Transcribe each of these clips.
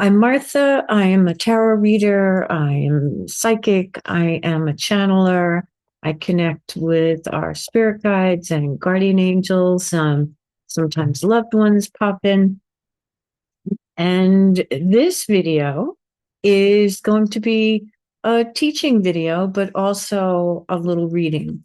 I'm Martha. I am a tarot reader. I am psychic. I am a channeler. I connect with our spirit guides and guardian angels. Sometimes loved ones pop in. And this video is going to be a teaching video, but also a little reading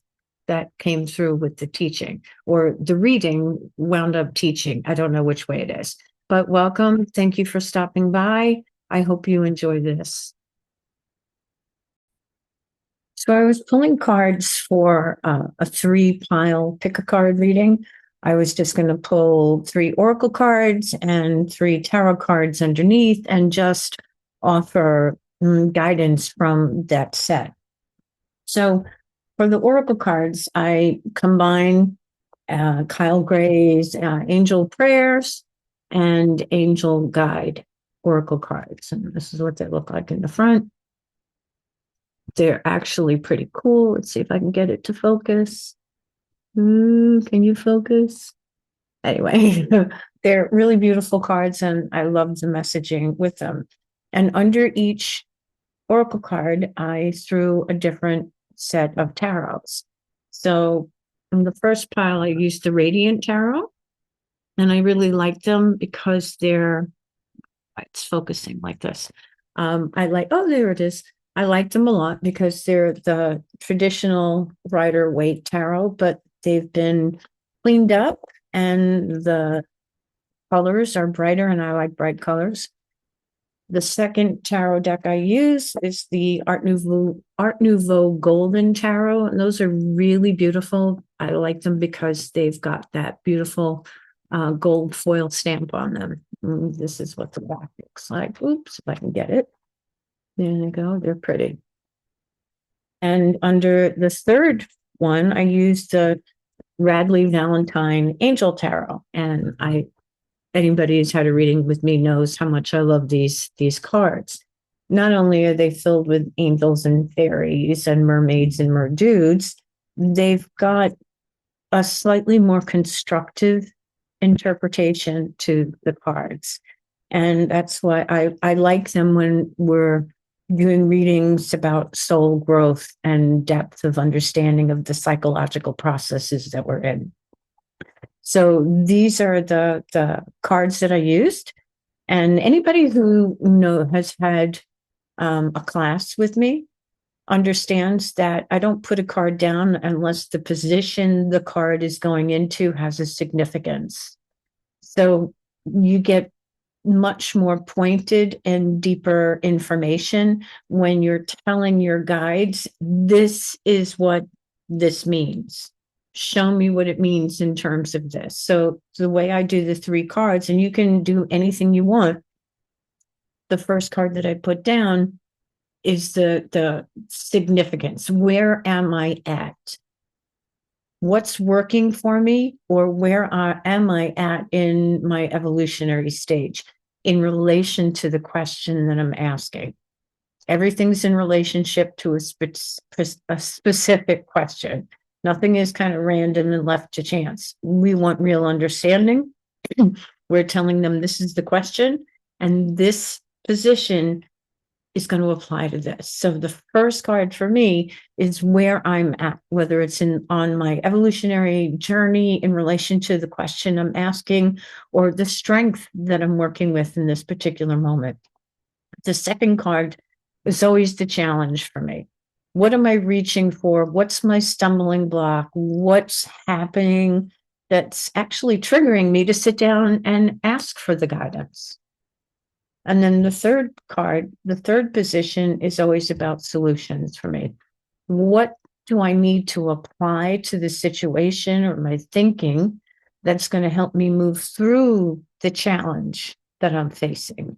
that came through with the teaching, or the reading wound up teaching. I don't know which way it is, but welcome. Thank you for stopping by. I hope you enjoy this. So I was pulling cards for a 3-pile pick a card reading. I was just going to pull 3 oracle cards and 3 tarot cards underneath and just offer guidance from that set. So for the oracle cards, I combine Kyle Gray's Angel Prayers and Angel Guide oracle cards. And this is what they look like in the front. They're actually pretty cool. Let's see if I can get it to focus. Can you focus? Anyway, they're really beautiful cards, and I love the messaging with them. And under each oracle card, I threw a different set of tarots. So in the first pile, I used the Radiant Tarot, and I really like them because it's focusing like this. There it is. I like them a lot because they're the traditional Rider-Waite tarot, but they've been cleaned up and the colors are brighter, and I like bright colors. The second tarot deck I use is the Art Nouveau Golden Tarot, and those are really beautiful. I like them because they've got that beautiful gold foil stamp on them. This is what the back looks like. Oops, if I can get it. There they go. They're pretty. And under this third one, I used the Radley Valentine Angel Tarot. And anybody who's had a reading with me knows how much I love these cards. Not only are they filled with angels and fairies and mermaids and merdudes, they've got a slightly more constructive interpretation to the cards. And that's why I like them when we're doing readings about soul growth and depth of understanding of the psychological processes that we're in. So these are the cards that I used. And anybody who has had a class with me understands that I don't put a card down unless the position the card is going into has a significance. So you get much more pointed and deeper information when you're telling your guides, this is what this means. Show me what it means in terms of this. So the way I do the 3 cards, and you can do anything you want. The first card that I put down is the significance. Where am I at? What's working for me, or where am I at in my evolutionary stage in relation to the question that I'm asking? Everything's in relationship to a specific question. Nothing is kind of random and left to chance. We want real understanding. We're telling them this is the question, and this position is going to apply to this. So the first card for me is where I'm at, whether it's on my evolutionary journey in relation to the question I'm asking, or the strength that I'm working with in this particular moment. The second card is always the challenge for me. What am I reaching for? What's my stumbling block? What's happening that's actually triggering me to sit down and ask for the guidance? And then the third card, the third position, is always about solutions for me. What do I need to apply to the situation or my thinking that's going to help me move through the challenge that I'm facing?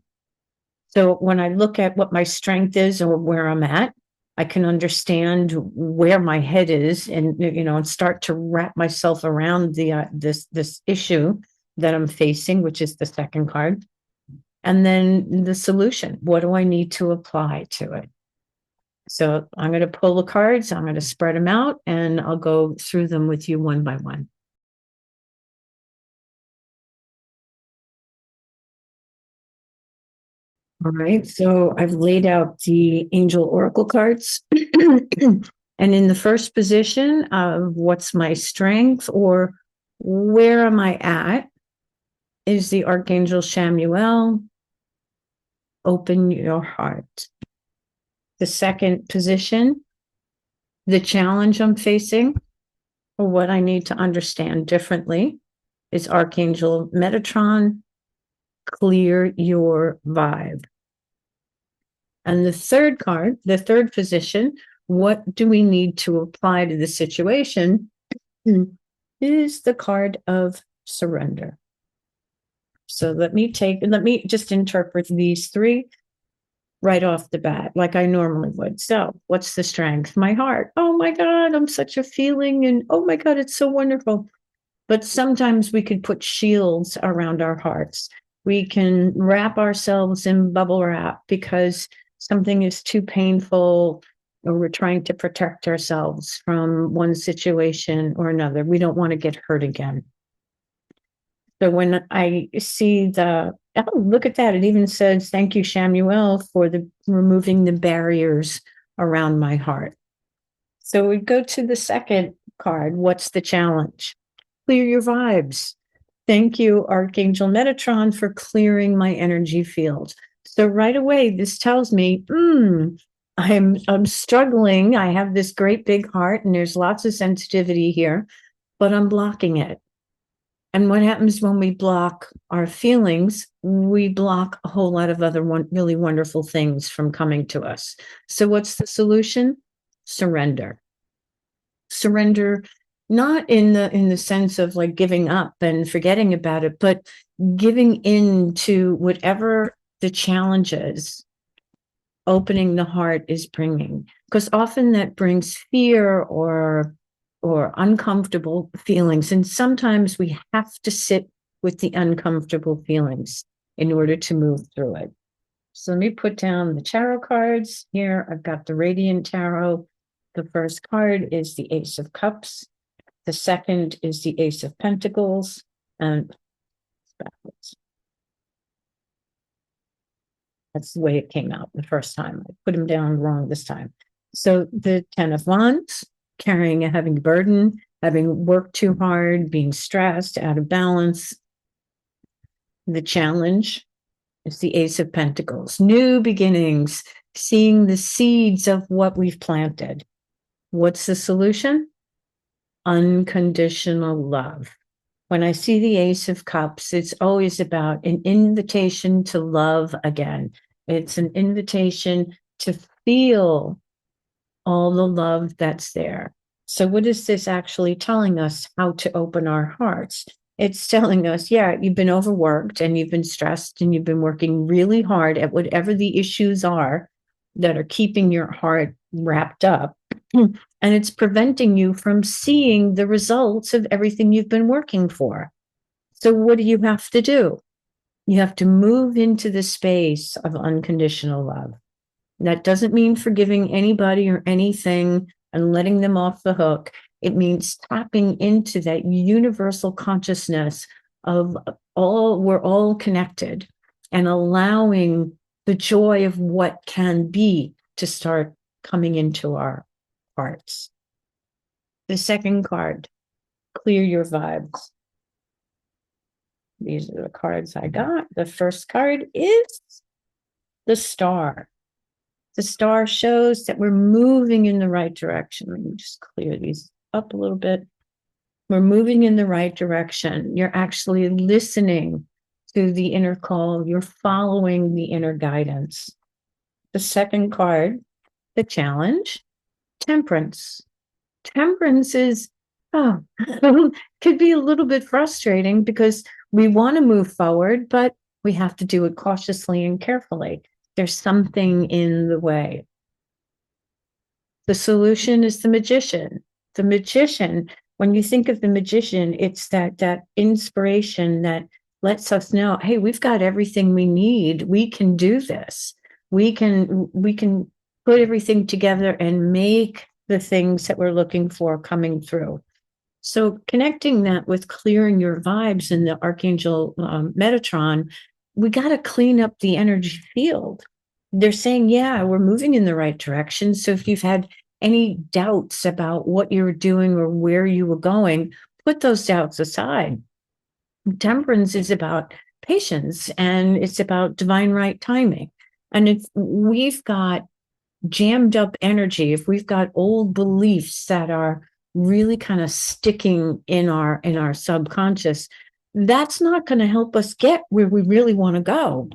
So when I look at what my strength is or where I'm at, I can understand where my head is, and start to wrap myself around this issue that I'm facing, which is the second card. And then the solution, what do I need to apply to it? So I'm going to pull the cards, I'm going to spread them out, and I'll go through them with you one by one. All right, so I've laid out the angel oracle cards. And in the first position of what's my strength or where am I at is the Archangel Chamuel. Open your heart. The second position, the challenge I'm facing or what I need to understand differently is Archangel Metatron. Clear your vibe. And the third card, the third position, what do we need to apply to the situation, is the card of surrender. So let me just interpret these three right off the bat, like I normally would. So what's the strength? My heart. Oh my God, I'm such a feeling. And oh my God, it's so wonderful. But sometimes we could put shields around our hearts. We can wrap ourselves in bubble wrap because something is too painful or we're trying to protect ourselves from one situation or another. We don't want to get hurt again. So when I see oh, look at that. It even says, thank you, Chamuel, for removing the barriers around my heart. So we go to the second card. What's the challenge? Clear your vibes. Thank you, Archangel Metatron, for clearing my energy field. So right away, this tells me, I'm struggling. I have this great big heart and there's lots of sensitivity here, but I'm blocking it. And what happens when we block our feelings? We block a whole lot of other really wonderful things from coming to us. So what's the solution? Surrender. Surrender, not in the sense of like giving up and forgetting about it, but giving in to whatever the challenges opening the heart is bringing. Because often that brings fear or uncomfortable feelings. And sometimes we have to sit with the uncomfortable feelings in order to move through it. So let me put down the tarot cards here. I've got the Radiant Tarot. The first card is the Ace of Cups. The second is the Ace of Pentacles. And backwards. That's the way it came out the first time. I put them down wrong this time. So the Ten of Wands, carrying a heavy burden, having worked too hard, being stressed, out of balance. The challenge is the Ace of Pentacles, new beginnings, seeing the seeds of what we've planted. What's the solution? Unconditional love. When I see the Ace of Cups, it's always about an invitation to love again. It's an invitation to feel all the love that's there. So what is this actually telling us how to open our hearts? It's telling us, yeah, you've been overworked and you've been stressed and you've been working really hard at whatever the issues are that are keeping your heart wrapped up. And it's preventing you from seeing the results of everything you've been working for. So what do you have to do? You have to move into the space of unconditional love. That doesn't mean forgiving anybody or anything and letting them off the hook. It means tapping into that universal consciousness of we're all connected, and allowing the joy of what can be to start coming into our hearts. The second card, clear your vibes. These are the cards I got. The first card is the Star. The Star shows that we're moving in the right direction. Let me just clear these up a little bit. We're moving in the right direction. You're actually listening to the inner call. You're following the inner guidance. The second card, the challenge, Temperance. Temperance is, could be a little bit frustrating because we want to move forward, but we have to do it cautiously and carefully. There's something in the way. The solution is the Magician. The Magician, when you think of the Magician, it's that inspiration that lets us know, hey, we've got everything we need. We can do this. We can put everything together and make the things that we're looking for coming through. So connecting that with clearing your vibes in the Archangel Metatron, we got to clean up the energy field. They're saying, yeah, we're moving in the right direction. So if you've had any doubts about what you were doing or where you were going, put those doubts aside. Temperance is about patience, and it's about divine right timing. And if we've got jammed up energy, if we've got old beliefs that are really kind of sticking in our subconscious, that's not going to help us get where we really want to go.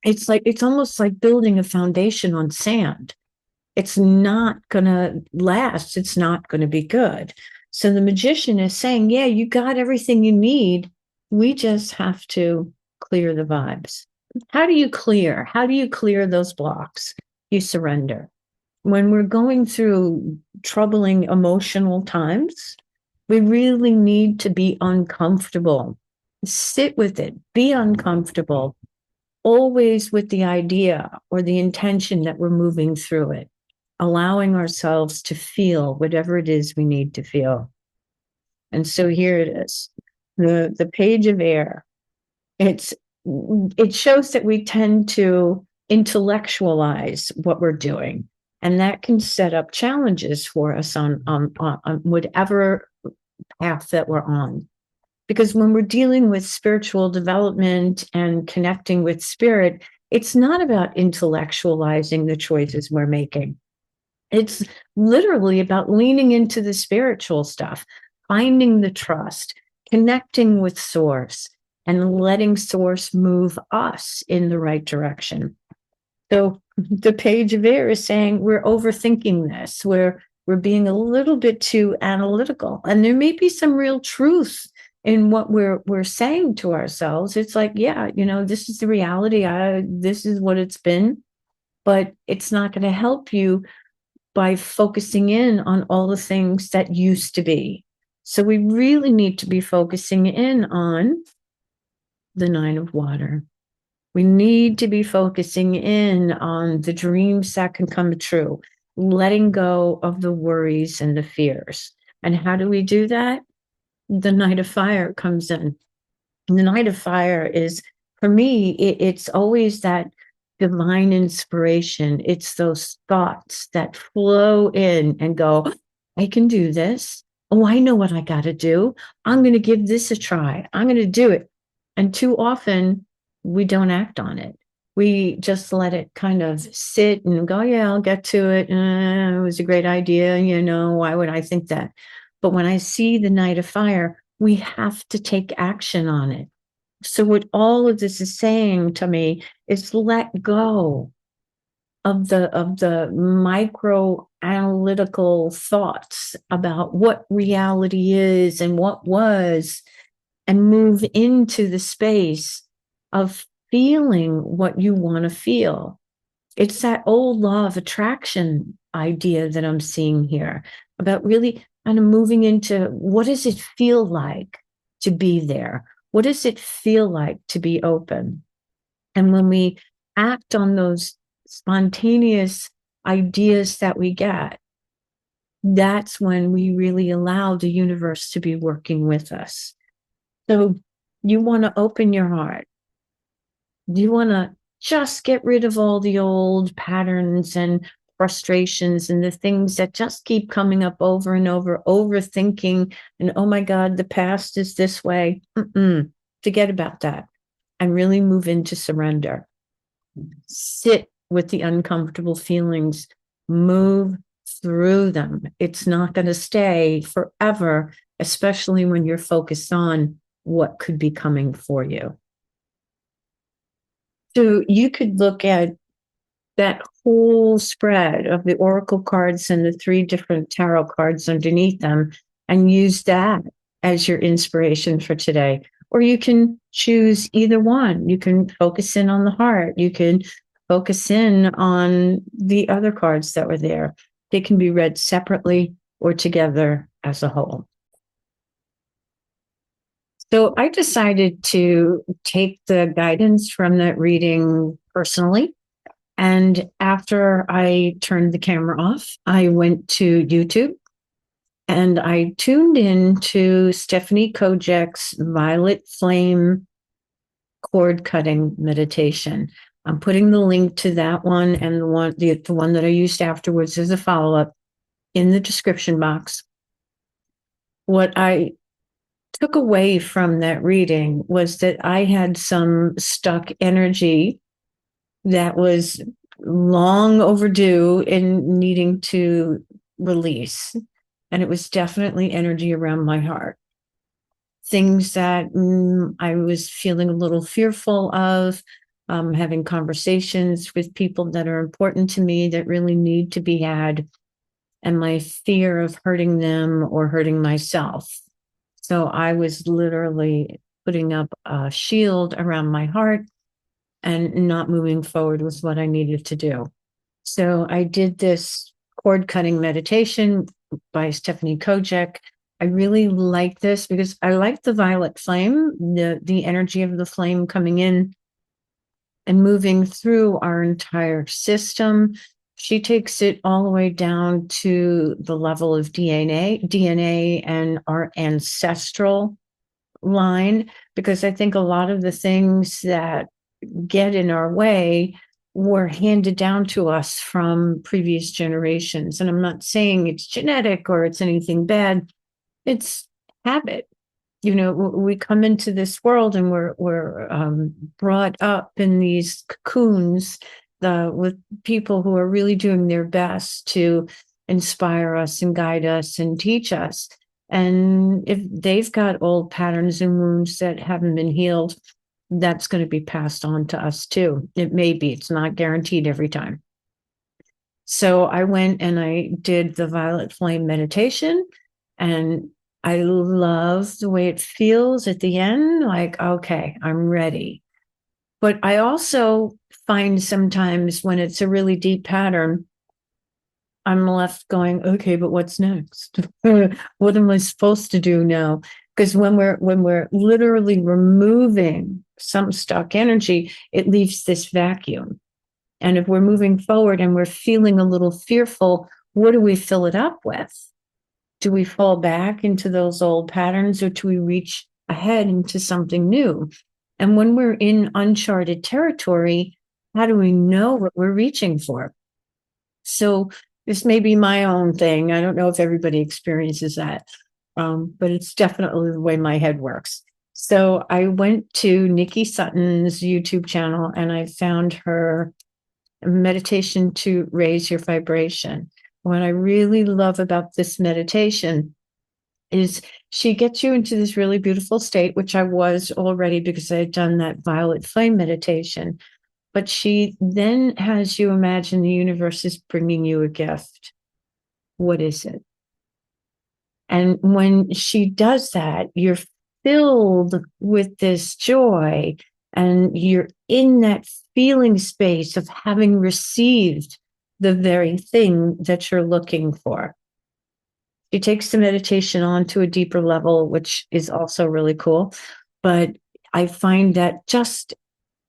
It's almost like building a foundation on sand. It's not going to last. It's not going to be good. So the magician is saying, yeah, you got everything you need. We just have to clear the vibes. How do you clear? How do you clear those blocks? You surrender. When we're going through troubling emotional times, we really need to be uncomfortable. Sit with it, be uncomfortable, always with the idea or the intention that we're moving through it, allowing ourselves to feel whatever it is we need to feel. And so here it is, the page of air. It shows that we tend to intellectualize what we're doing, and that can set up challenges for us on whatever path that we're on. Because when we're dealing with spiritual development and connecting with spirit, it's not about intellectualizing the choices we're making. It's literally about leaning into the spiritual stuff, finding the trust, connecting with source, and letting source move us in the right direction. So the page of air is saying we're overthinking this. We're being a little bit too analytical, and there may be some real truth in what we're saying to ourselves. It's like, yeah, this is the reality. This is what it's been, but it's not going to help you by focusing in on all the things that used to be. So we really need to be focusing in on the 9 of water. We need to be focusing in on the dreams that can come true, letting go of the worries and the fears. And how do we do that? The Knight of Fire comes in. And the Knight of Fire is, for me, it's always that divine inspiration. It's those thoughts that flow in and go, I can do this. Oh, I know what I got to do. I'm going to give this a try. I'm going to do it. And too often, we don't act on it. We just let it kind of sit and go, yeah, I'll get to it. It was a great idea. Why would I think that? But when I see the Knight of Fire, we have to take action on it. So what all of this is saying to me is let go of the micro analytical thoughts about what reality is and what was, and move into the space of feeling what you want to feel. It's that old law of attraction idea that I'm seeing here about really kind of moving into what does it feel like to be there? What does it feel like to be open? And when we act on those spontaneous ideas that we get, that's when we really allow the universe to be working with us. So you want to open your heart. You want to just get rid of all the old patterns and frustrations and the things that just keep coming up over and over, overthinking, and oh my God, the past is this way. Forget about that. And really move into surrender. Sit with the uncomfortable feelings, move through them. It's not going to stay forever, especially when you're focused on what could be coming for you. So you could look at that whole spread of the oracle cards and the 3 different tarot cards underneath them and use that as your inspiration for today. Or you can choose either one. You can focus in on the heart. You can focus in on the other cards that were there. They can be read separately or together as a whole. So I decided to take the guidance from that reading personally. And after I turned the camera off, I went to YouTube and I tuned in to Stephanie Kojak's Violet Flame cord cutting meditation. I'm putting the link to that one and the one that I used afterwards as a follow-up in the description box. What I took away from that reading was that I had some stuck energy that was long overdue in needing to release. And it was definitely energy around my heart. Things that I was feeling a little fearful of, having conversations with people that are important to me that really need to be had, and my fear of hurting them or hurting myself. So I was literally putting up a shield around my heart and not moving forward with what I needed to do. So I did this cord cutting meditation by Stephanie Kojek. I really like this because I like the violet flame, the energy of the flame coming in and moving through our entire system. She takes it all the way down to the level of DNA and our ancestral line, because I think a lot of the things that get in our way were handed down to us from previous generations. And I'm not saying it's genetic or it's anything bad. It's habit. You know, we come into this world and we're brought up in these cocoons with people who are really doing their best to inspire us and guide us and teach us. And if they've got old patterns and wounds that haven't been healed, that's going to be passed on to us too. It may be, it's not guaranteed every time. So I went and I did the violet flame meditation, and I love the way it feels at the end, like, okay, I'm ready. But I also find sometimes when it's a really deep pattern, I'm left going, okay, but what's next? What am I supposed to do now? Because when we're literally removing some stuck energy, it leaves this vacuum. And if we're moving forward and we're feeling a little fearful, what do we fill it up with? Do we fall back into those old patterns, or do we reach ahead into something new? And when we're in uncharted territory, how do we know what we're reaching for? So this may be my own thing. I don't know if everybody experiences that, but it's definitely the way my head works. So I went to Nikki Sutton's YouTube channel and I found her meditation to raise your vibration. What I really love about this meditation is she gets you into this really beautiful state, which I was already because I had done that violet flame meditation. But she then has you imagine the universe is bringing you a gift. What is it? And when she does that, you're filled with this joy and you're in that feeling space of having received the very thing that you're looking for. She takes the meditation on to a deeper level, which is also really cool. But I find that just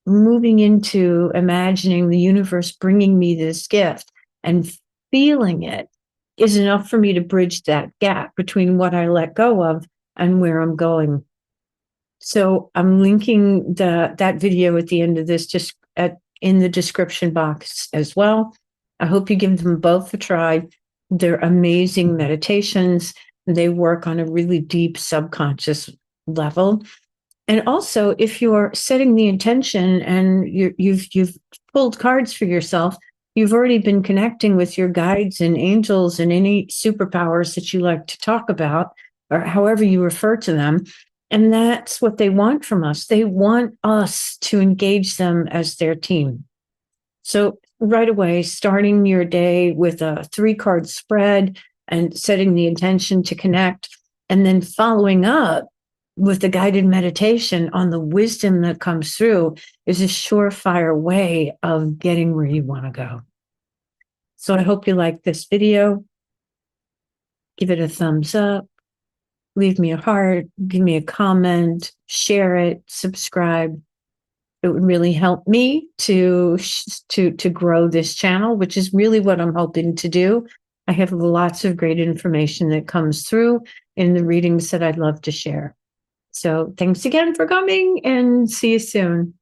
moving into imagining the universe bringing me this gift and feeling it is enough for me to bridge that gap between what I let go of and where I'm going. So I'm linking that video at the end of this, just in the description box as well. I hope you give them both a try. They're amazing meditations. They work on a really deep subconscious level. And also, if you're setting the intention and you've pulled cards for yourself, you've already been connecting with your guides and angels and any superpowers that you like to talk about, or however you refer to them. And that's what they want from us. They want us to engage them as their team. So right away, starting your day with a 3-card spread and setting the intention to connect, and then following up with the guided meditation on the wisdom that comes through is a surefire way of getting where you want to go. So I hope you like this video. Give it a thumbs up. Leave me a heart. Give me a comment. Share it. Subscribe. It would really help me to grow this channel, which is really what I'm hoping to do. I have lots of great information that comes through in the readings that I'd love to share. So thanks again for coming, and see you soon.